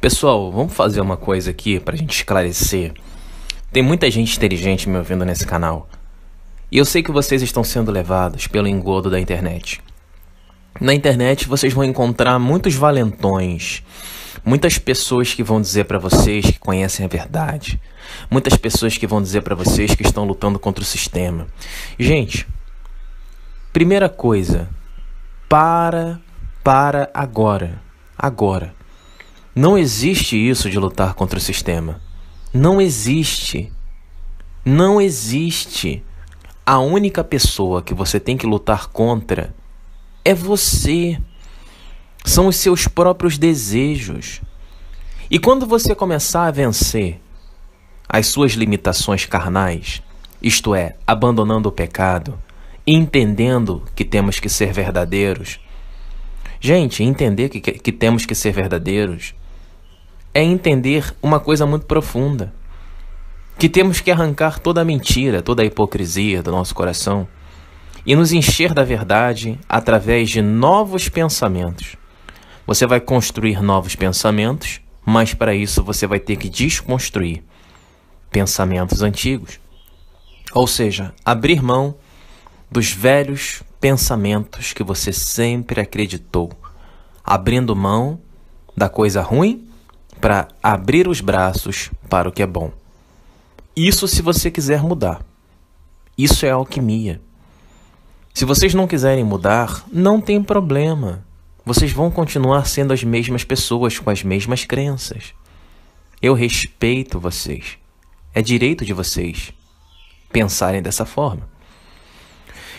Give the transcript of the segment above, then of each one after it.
Pessoal, vamos fazer uma coisa aqui pra gente esclarecer. Tem muita gente inteligente me ouvindo nesse canal. E eu sei que vocês estão sendo levados pelo engodo da internet. Na internet vocês vão encontrar muitos valentões, muitas pessoas que vão dizer pra vocês que conhecem a verdade, muitas pessoas que vão dizer pra vocês que estão lutando contra o sistema. Gente, primeira coisa, para agora. Não existe isso de lutar contra o sistema. Não existe. Não existe. A única pessoa que você tem que lutar contra é você. São os seus próprios desejos. E quando você começar a vencer as suas limitações carnais, isto é, abandonando o pecado, entendendo que temos que ser verdadeiros. Gente, entender que temos que ser verdadeiros é entender uma coisa muito profunda. Que temos que arrancar toda a mentira, toda a hipocrisia do nosso coração e nos encher da verdade através de novos pensamentos. Você vai construir novos pensamentos, mas para isso você vai ter que desconstruir pensamentos antigos. Ou seja, abrir mão dos velhos pensamentos que você sempre acreditou, abrindo mão da coisa ruim para abrir os braços para o que é bom. Isso se você quiser mudar. Isso é alquimia. Se vocês não quiserem mudar, não tem problema. Vocês vão continuar sendo as mesmas pessoas com as mesmas crenças. Eu respeito vocês. É direito de vocês pensarem dessa forma.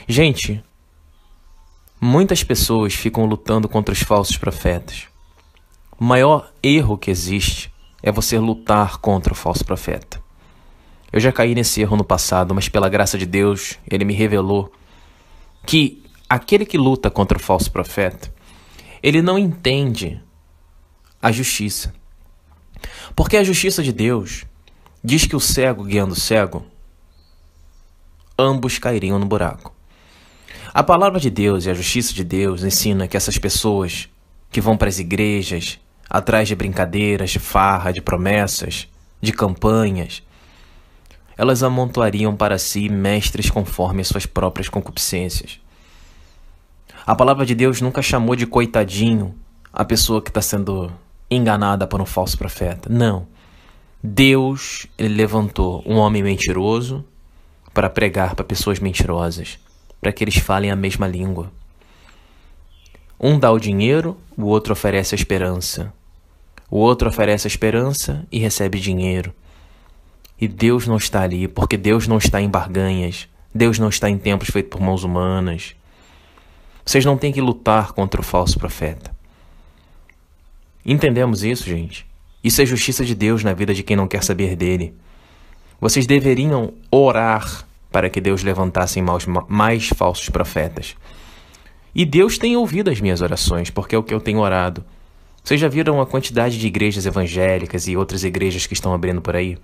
Gente, muitas pessoas ficam lutando contra os falsos profetas. O maior erro que existe é você lutar contra o falso profeta. Eu já caí nesse erro no passado, mas pela graça de Deus, Ele me revelou que aquele que luta contra o falso profeta, ele não entende a justiça. Porque a justiça de Deus diz que o cego guiando o cego, ambos cairiam no buraco. A palavra de Deus e a justiça de Deus ensina que essas pessoas que vão para as igrejas, atrás de brincadeiras, de farra, de promessas, de campanhas, elas amontoariam para si mestres conforme as suas próprias concupiscências. A palavra de Deus nunca chamou de coitadinho a pessoa que está sendo enganada por um falso profeta. Não. Deus, Ele levantou um homem mentiroso para pregar para pessoas mentirosas, para que eles falem a mesma língua. Um dá o dinheiro, o outro oferece a esperança. O outro oferece a esperança e recebe dinheiro. E Deus não está ali, porque Deus não está em barganhas. Deus não está em templos feitos por mãos humanas. Vocês não têm que lutar contra o falso profeta. Entendemos isso, gente? Isso é justiça de Deus na vida de quem não quer saber dele. Vocês deveriam orar para que Deus levantasse mais falsos profetas. E Deus tem ouvido as minhas orações, porque é o que eu tenho orado. Vocês já viram a quantidade de igrejas evangélicas e outras igrejas que estão abrindo por aí?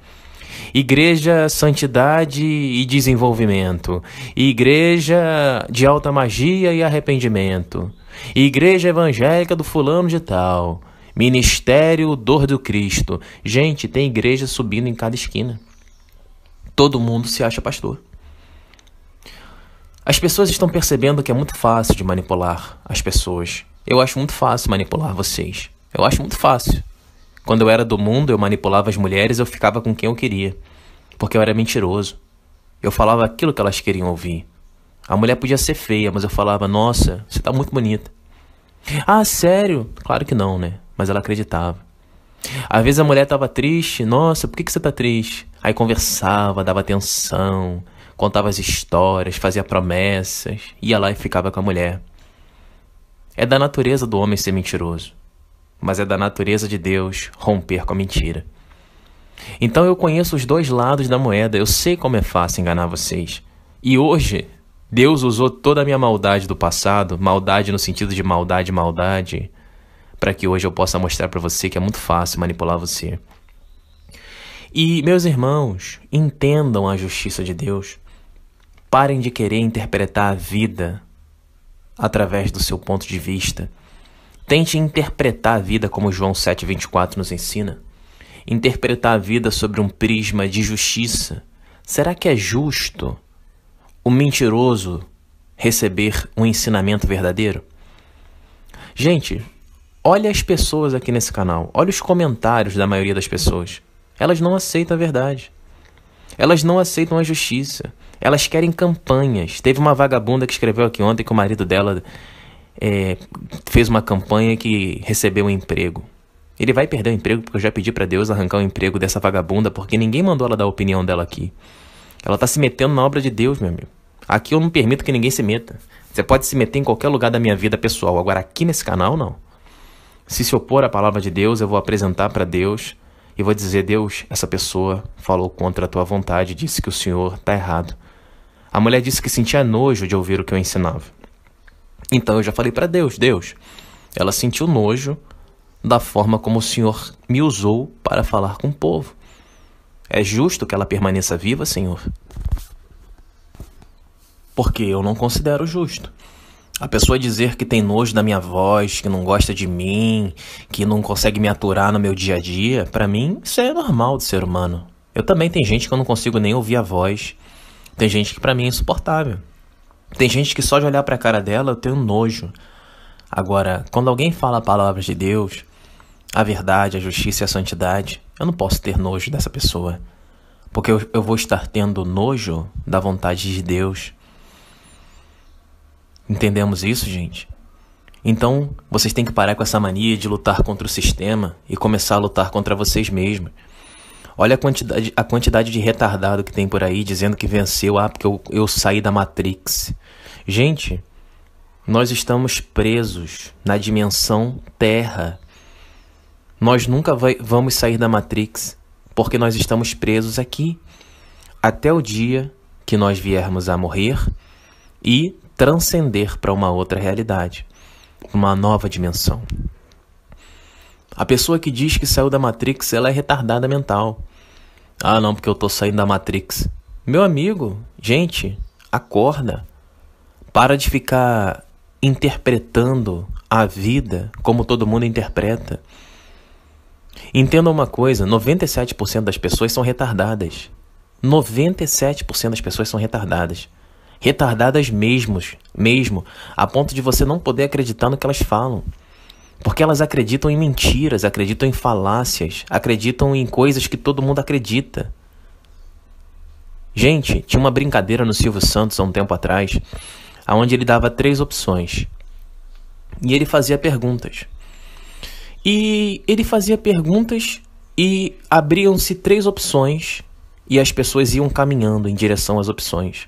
Igreja Santidade e Desenvolvimento. Igreja de Alta Magia e Arrependimento. Igreja Evangélica do fulano de tal. Ministério Dor do Cristo. Gente, tem igreja subindo em cada esquina. Todo mundo se acha pastor. As pessoas estão percebendo que é muito fácil de manipular as pessoas. Eu acho muito fácil manipular vocês. Eu acho muito fácil. Quando eu era do mundo, eu manipulava as mulheres, eu ficava com quem eu queria. Porque eu era mentiroso. Eu falava aquilo que elas queriam ouvir. A mulher podia ser feia, mas eu falava, nossa, você tá muito bonita. Ah, sério? Claro que não, né? Mas ela acreditava. Às vezes a mulher estava triste. Nossa, por que você tá triste? Aí conversava, dava atenção, contava as histórias, fazia promessas, ia lá e ficava com a mulher. É da natureza do homem ser mentiroso, mas é da natureza de Deus romper com a mentira. Então eu conheço os dois lados da moeda, eu sei como é fácil enganar vocês. E hoje, Deus usou toda a minha maldade do passado, maldade no sentido de maldade, para que hoje eu possa mostrar para você que é muito fácil manipular você. E, meus irmãos, entendam a justiça de Deus. Parem de querer interpretar a vida através do seu ponto de vista. Tente interpretar a vida como João 7,24 nos ensina. Interpretar a vida sobre um prisma de justiça. Será que é justo o mentiroso receber um ensinamento verdadeiro? Gente, olha as pessoas aqui nesse canal. Olha os comentários da maioria das pessoas. Elas não aceitam a verdade. Elas não aceitam a justiça. Elas querem campanhas. Teve uma vagabunda que escreveu aqui ontem que o marido dela fez uma campanha que recebeu um emprego. Ele vai perder o emprego porque eu já pedi para Deus arrancar o emprego dessa vagabunda porque ninguém mandou ela dar a opinião dela aqui. Ela tá se metendo na obra de Deus, meu amigo. Aqui eu não permito que ninguém se meta. Você pode se meter em qualquer lugar da minha vida pessoal. Agora aqui nesse canal, não. Se opor à palavra de Deus, eu vou apresentar para Deus e vou dizer: Deus, essa pessoa falou contra a tua vontade, disse que o Senhor está errado. A mulher disse que sentia nojo de ouvir o que eu ensinava. Então eu já falei para Deus: Deus, ela sentiu nojo da forma como o Senhor me usou para falar com o povo. É justo que ela permaneça viva, Senhor? Porque eu não considero justo. A pessoa dizer que tem nojo da minha voz, que não gosta de mim, que não consegue me aturar no meu dia a dia, para mim isso é normal de ser humano. Eu também tenho gente que eu não consigo nem ouvir a voz. Tem gente que para mim é insuportável. Tem gente que só de olhar para a cara dela eu tenho nojo. Agora, quando alguém fala a palavra de Deus, a verdade, a justiça e a santidade, eu não posso ter nojo dessa pessoa. Porque eu vou estar tendo nojo da vontade de Deus. Entendemos isso, gente? Então, vocês têm que parar com essa mania de lutar contra o sistema e começar a lutar contra vocês mesmos. Olha a quantidade de retardado que tem por aí dizendo que venceu, porque eu saí da Matrix. Gente, nós estamos presos na dimensão Terra. Nós nunca vamos sair da Matrix, porque nós estamos presos aqui. Até o dia que nós viermos a morrer e transcender para uma outra realidade, uma nova dimensão. A pessoa que diz que saiu da Matrix, ela é retardada mental. Ah, não, porque eu tô saindo da Matrix. Meu amigo, gente, acorda. Para de ficar interpretando a vida como todo mundo interpreta. Entenda uma coisa, 97% das pessoas são retardadas. 97% das pessoas são retardadas. Retardadas mesmo, a ponto de você não poder acreditar no que elas falam. Porque elas acreditam em mentiras, acreditam em falácias, acreditam em coisas que todo mundo acredita. Gente, tinha uma brincadeira no Silvio Santos há um tempo atrás, onde ele dava 3 opções. E ele fazia perguntas. E abriam-se 3 opções e as pessoas iam caminhando em direção às opções.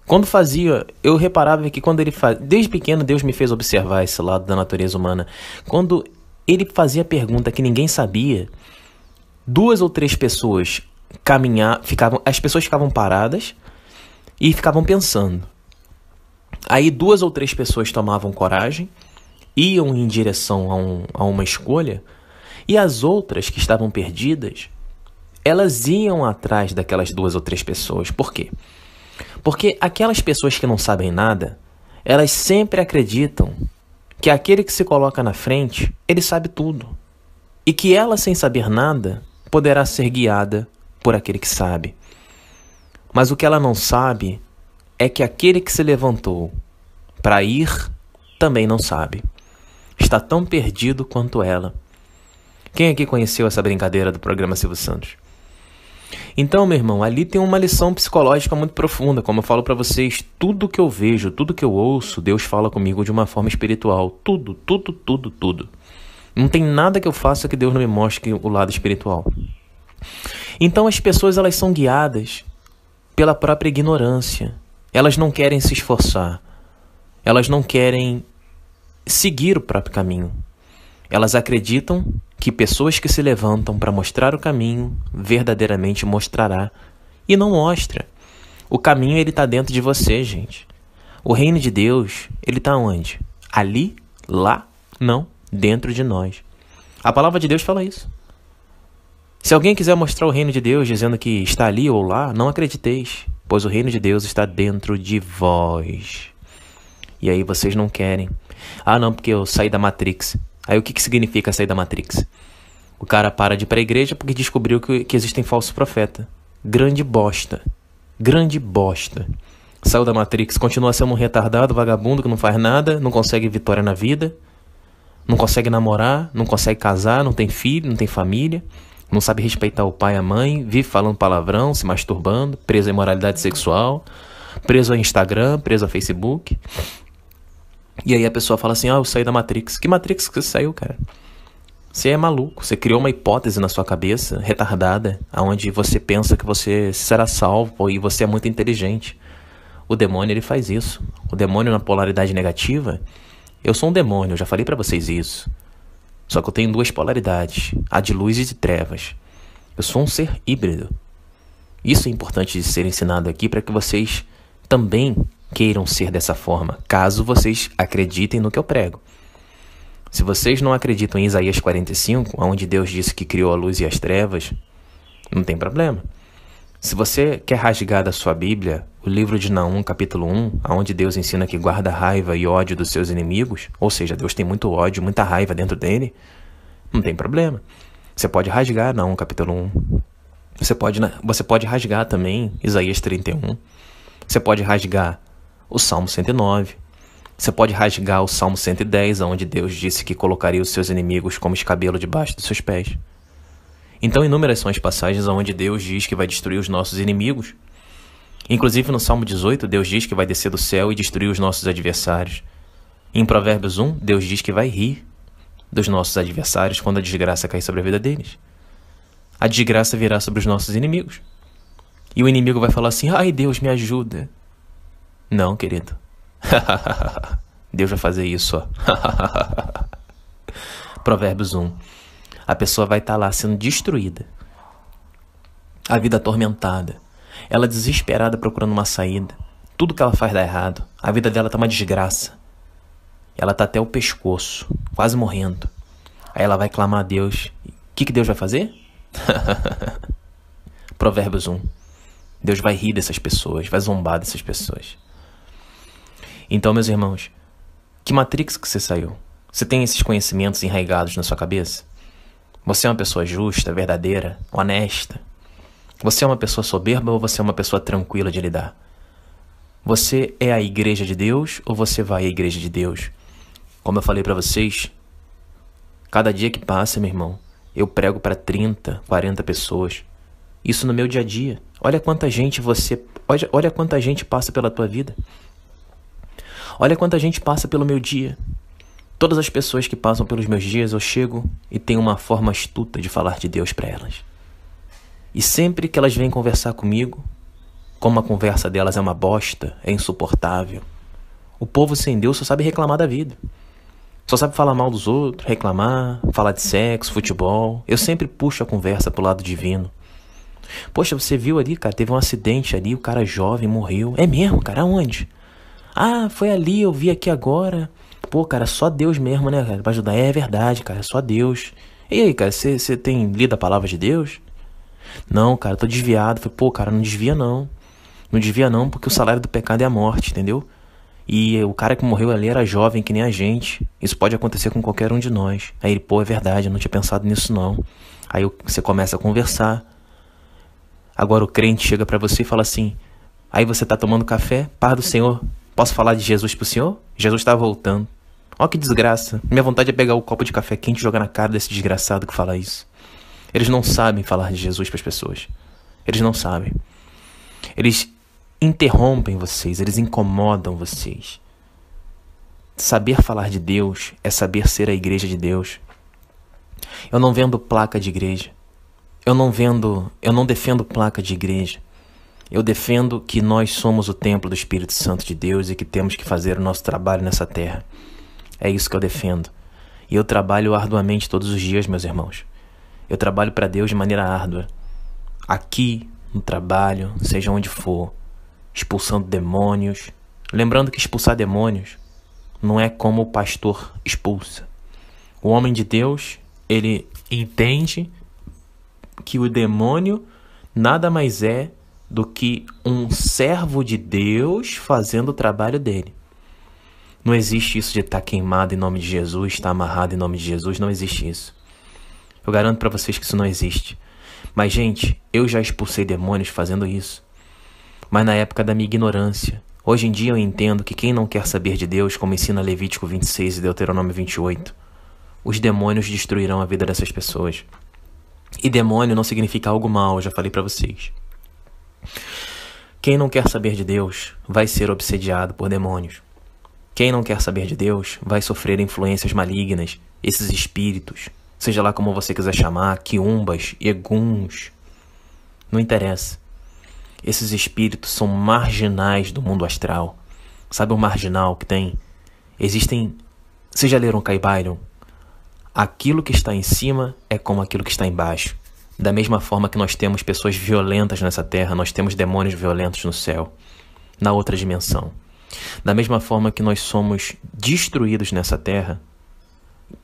Quando fazia, eu reparava que quando ele fazia... Desde pequeno, Deus me fez observar esse lado da natureza humana. Quando ele fazia pergunta que ninguém sabia, 2 ou 3 pessoas as pessoas ficavam paradas e ficavam pensando. Aí 2 ou 3 pessoas tomavam coragem, iam em direção a uma escolha, e as outras que estavam perdidas, elas iam atrás daquelas 2 ou 3 pessoas. Por quê? Porque aquelas pessoas que não sabem nada, elas sempre acreditam que aquele que se coloca na frente, ele sabe tudo. E que ela, sem saber nada, poderá ser guiada por aquele que sabe. Mas o que ela não sabe é que aquele que se levantou para ir, também não sabe. Está tão perdido quanto ela. Quem aqui conheceu essa brincadeira do programa Silvio Santos? Então, meu irmão, ali tem uma lição psicológica muito profunda. Como eu falo para vocês, tudo que eu vejo, tudo que eu ouço, Deus fala comigo de uma forma espiritual. Tudo. Não tem nada que eu faça que Deus não me mostre o lado espiritual. Então as pessoas, elas são guiadas pela própria ignorância. Elas não querem se esforçar. Elas não querem seguir o próprio caminho. Elas acreditam que pessoas que se levantam para mostrar o caminho verdadeiramente mostrará. E não mostra. O caminho, ele está dentro de você, gente. O reino de Deus, ele está onde? Ali? Lá? Não. Dentro de nós. A palavra de Deus fala isso. Se alguém quiser mostrar o reino de Deus dizendo que está ali ou lá, não acrediteis, pois o reino de Deus está dentro de vós. E aí vocês não querem. Ah, não, porque eu saí da Matrix. Aí o que significa sair da Matrix? O cara para de ir pra igreja porque descobriu que existem falsos profetas. Grande bosta. Grande bosta. Saiu da Matrix, continua sendo um retardado, vagabundo, que não faz nada, não consegue vitória na vida, não consegue namorar, não consegue casar, não tem filho, não tem família, não sabe respeitar o pai e a mãe, vive falando palavrão, se masturbando, preso à imoralidade sexual, preso ao Instagram, preso ao Facebook. E aí a pessoa fala assim, eu saí da Matrix. Que Matrix que você saiu, cara? Você é maluco, você criou uma hipótese na sua cabeça, retardada, onde você pensa que você será salvo e você é muito inteligente. O demônio, ele faz isso. O demônio na polaridade negativa, eu sou um demônio, eu já falei pra vocês isso. Só que eu tenho duas polaridades, a de luz e de trevas. Eu sou um ser híbrido. Isso é importante de ser ensinado aqui para que vocês também queiram ser dessa forma, caso vocês acreditem no que eu prego. Se vocês não acreditam em Isaías 45, onde Deus disse que criou a luz e as trevas, não tem problema. Se você quer rasgar da sua Bíblia o livro de Naum, capítulo 1, onde Deus ensina que guarda raiva e ódio dos seus inimigos, ou seja, Deus tem muito ódio, muita raiva dentro dele, não tem problema. Você pode rasgar Naum, capítulo 1. Você pode rasgar também Isaías 31. Você pode rasgar o Salmo 109. Você pode rasgar o Salmo 110, onde Deus disse que colocaria os seus inimigos como escabelo debaixo dos seus pés. Então, inúmeras são as passagens onde Deus diz que vai destruir os nossos inimigos. Inclusive, no Salmo 18, Deus diz que vai descer do céu e destruir os nossos adversários. Em Provérbios 1, Deus diz que vai rir dos nossos adversários quando a desgraça cair sobre a vida deles. A desgraça virá sobre os nossos inimigos. E o inimigo vai falar assim, ai Deus, me ajuda. Não, querido. Deus vai fazer isso, ó. Provérbios 1. A pessoa vai estar lá sendo destruída. A vida atormentada. Ela desesperada procurando uma saída. Tudo que ela faz dá errado. A vida dela tá uma desgraça. Ela tá até o pescoço, quase morrendo. Aí ela vai clamar a Deus. O que Deus vai fazer? Provérbios 1. Deus vai rir dessas pessoas, vai zombar dessas pessoas. Então, meus irmãos, que Matrix que você saiu? Você tem esses conhecimentos enraigados na sua cabeça? Você é uma pessoa justa, verdadeira, honesta? Você é uma pessoa soberba ou você é uma pessoa tranquila de lidar? Você é a igreja de Deus ou você vai à igreja de Deus? Como eu falei para vocês, cada dia que passa, meu irmão, eu prego para 30, 40 pessoas. Isso no meu dia a dia. Olha quanta gente olha quanta gente passa pela tua vida. Olha quanta gente passa pelo meu dia. Todas as pessoas que passam pelos meus dias, eu chego e tenho uma forma astuta de falar de Deus para elas. E sempre que elas vêm conversar comigo, como a conversa delas é uma bosta, é insuportável, o povo sem Deus só sabe reclamar da vida. Só sabe falar mal dos outros, reclamar, falar de sexo, futebol. Eu sempre puxo a conversa pro lado divino. Poxa, você viu ali, cara, teve um acidente ali, o cara jovem morreu. É mesmo, cara, aonde? Ah, foi ali, eu vi aqui agora. Pô, cara, só Deus mesmo, né, cara, pra ajudar. É verdade, cara, só Deus. E aí, cara, você tem lido a palavra de Deus? Não, cara, tô desviado. Falei, pô, cara, não desvia não. Não desvia não, porque o salário do pecado é a morte, entendeu? E o cara que morreu ali era jovem, que nem a gente. Isso pode acontecer com qualquer um de nós. Aí ele, pô, é verdade, eu não tinha pensado nisso não. Aí você começa a conversar. Agora o crente chega pra você e fala assim, aí você tá tomando café, paz do Senhor, posso falar de Jesus pro Senhor? Jesus tá voltando. Ó que desgraça. Minha vontade é pegar o copo de café quente e jogar na cara desse desgraçado que fala isso. Eles não sabem falar de Jesus pras pessoas. Eles não sabem. Eles interrompem vocês, eles incomodam vocês. Saber falar de Deus é saber ser a igreja de Deus. Eu não vendo placa de igreja. Eu não defendo placa de igreja. Eu defendo que nós somos o templo do Espírito Santo de Deus e que temos que fazer o nosso trabalho nessa terra. É isso que eu defendo. E eu trabalho arduamente todos os dias, meus irmãos. Eu trabalho para Deus de maneira árdua. Aqui, no trabalho, seja onde for. Expulsando demônios. Lembrando que expulsar demônios não é como o pastor expulsa. O homem de Deus, ele entende que o demônio nada mais é do que um servo de Deus fazendo o trabalho dele. Não existe isso de estar queimado em nome de Jesus, estar amarrado em nome de Jesus, não existe isso. Eu garanto para vocês que isso não existe. Mas, gente, eu já expulsei demônios fazendo isso. Mas na época da minha ignorância. Hoje em dia eu entendo que quem não quer saber de Deus, como ensina Levítico 26 e Deuteronômio 28, os demônios destruirão a vida dessas pessoas. E demônio não significa algo mal, eu já falei para vocês. Quem não quer saber de Deus vai ser obsediado por demônios. Quem não quer saber de Deus vai sofrer influências malignas, esses espíritos, seja lá como você quiser chamar, quiumbas, eguns, não interessa. Esses espíritos são marginais do mundo astral. Sabe o marginal que tem? Existem... Vocês já leram Kai Byron? Aquilo que está em cima é como aquilo que está embaixo. Da mesma forma que nós temos pessoas violentas nessa terra, nós temos demônios violentos no céu, na outra dimensão. Da mesma forma que nós somos destruídos nessa terra,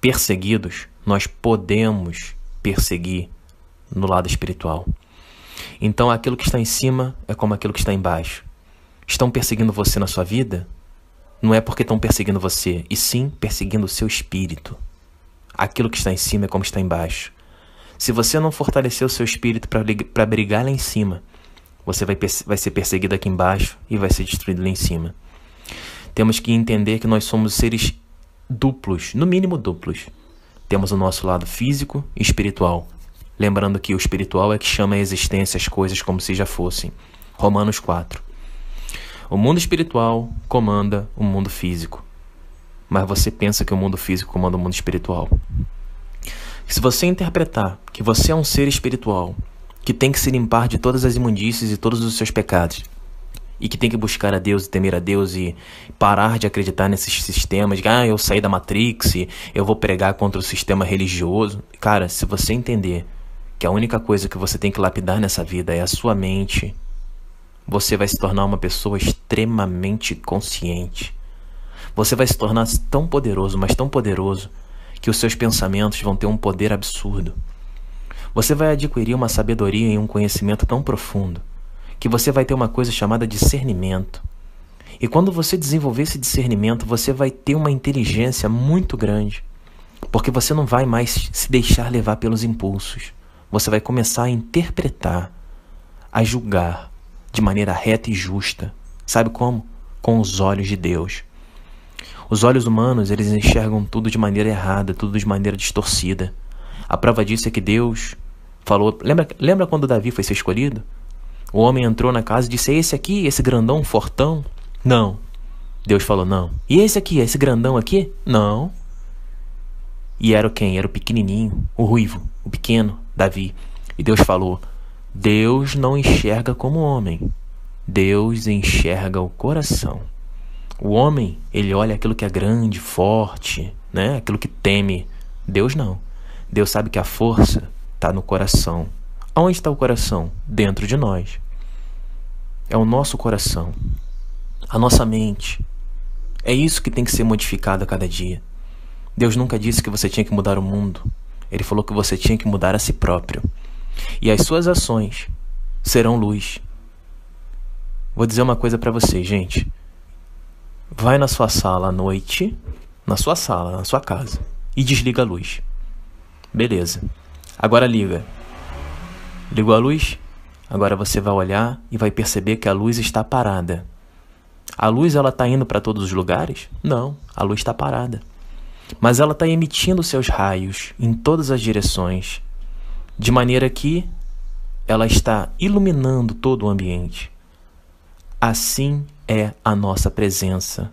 perseguidos, nós podemos perseguir no lado espiritual. Então aquilo que está em cima é como aquilo que está embaixo. Estão perseguindo você na sua vida? Não é porque estão perseguindo você, e sim perseguindo o seu espírito. Aquilo que está em cima é como está embaixo. Se você não fortalecer o seu espírito para brigar lá em cima, você vai ser perseguido aqui embaixo e vai ser destruído lá em cima. Temos que entender que nós somos seres duplos, no mínimo duplos. Temos o nosso lado físico e espiritual. Lembrando que o espiritual é que chama a existência as coisas como se já fossem. Romanos 4. O mundo espiritual comanda o mundo físico. Mas você pensa que o mundo físico comanda o mundo espiritual. Se você interpretar que você é um ser espiritual, que tem que se limpar de todas as imundícies e todos os seus pecados, e que tem que buscar a Deus e temer a Deus e parar de acreditar nesses sistemas de eu saí da Matrix, eu vou pregar contra o sistema religioso. Cara, se você entender que a única coisa que você tem que lapidar nessa vida é a sua mente, você vai se tornar uma pessoa extremamente consciente. Você vai se tornar tão poderoso, mas tão poderoso, que os seus pensamentos vão ter um poder absurdo. Você vai adquirir uma sabedoria e um conhecimento tão profundo, que você vai ter uma coisa chamada discernimento. E quando você desenvolver esse discernimento, você vai ter uma inteligência muito grande, porque você não vai mais se deixar levar pelos impulsos. Você vai começar a interpretar, a julgar de maneira reta e justa. Sabe como? Com os olhos de Deus. Os olhos humanos, eles enxergam tudo de maneira errada, tudo de maneira distorcida. A prova disso é que Deus falou... Lembra quando Davi foi ser escolhido? O homem entrou na casa e disse, é esse aqui, esse grandão, fortão? Não. Deus falou, não. E esse aqui, esse grandão aqui? Não. E era quem? Era o pequenininho, o ruivo, o pequeno, Davi. E Deus falou, Deus não enxerga como homem. Deus enxerga o coração. O homem, ele olha aquilo que é grande, forte, né? Aquilo que teme. Deus não. Deus sabe que a força está no coração. Aonde está o coração? Dentro de nós. É o nosso coração. A nossa mente. É isso que tem que ser modificado a cada dia. Deus nunca disse que você tinha que mudar o mundo. Ele falou que você tinha que mudar a si próprio. E as suas ações serão luz. Vou dizer uma coisa para vocês, gente. Vai na sua sala à noite, na sua sala, na sua casa, e desliga a luz. Beleza. Agora liga. Ligou a luz? Agora você vai olhar e vai perceber que a luz está parada. A luz, ela está indo para todos os lugares? Não, a luz está parada. Mas ela está emitindo seus raios em todas as direções, de maneira que ela está iluminando todo o ambiente. Assim é a nossa presença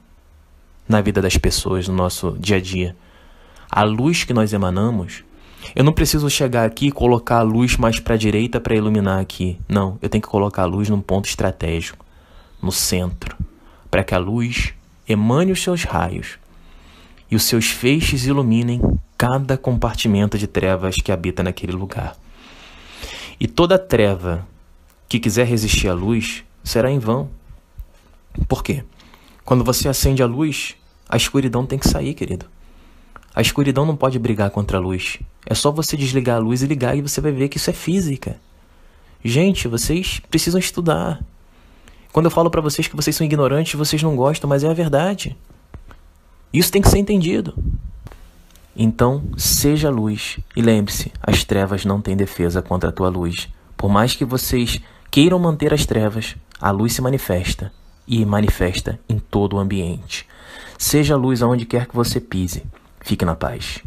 na vida das pessoas, no nosso dia a dia. A luz que nós emanamos, eu não preciso chegar aqui e colocar a luz mais para a direita para iluminar aqui. Não, eu tenho que colocar a luz num ponto estratégico, no centro, para que a luz emane os seus raios e os seus feixes iluminem cada compartimento de trevas que habita naquele lugar. E toda treva que quiser resistir à luz será em vão. Por quê? Quando você acende a luz, a escuridão tem que sair, querido. A escuridão não pode brigar contra a luz. É só você desligar a luz e ligar e você vai ver que isso é física. Gente, vocês precisam estudar. Quando eu falo para vocês que vocês são ignorantes, vocês não gostam, mas é a verdade. Isso tem que ser entendido. Então, seja luz e lembre-se, as trevas não têm defesa contra a tua luz. Por mais que vocês queiram manter as trevas, a luz se manifesta e manifesta em todo o ambiente. Seja luz aonde quer que você pise. Fique na paz.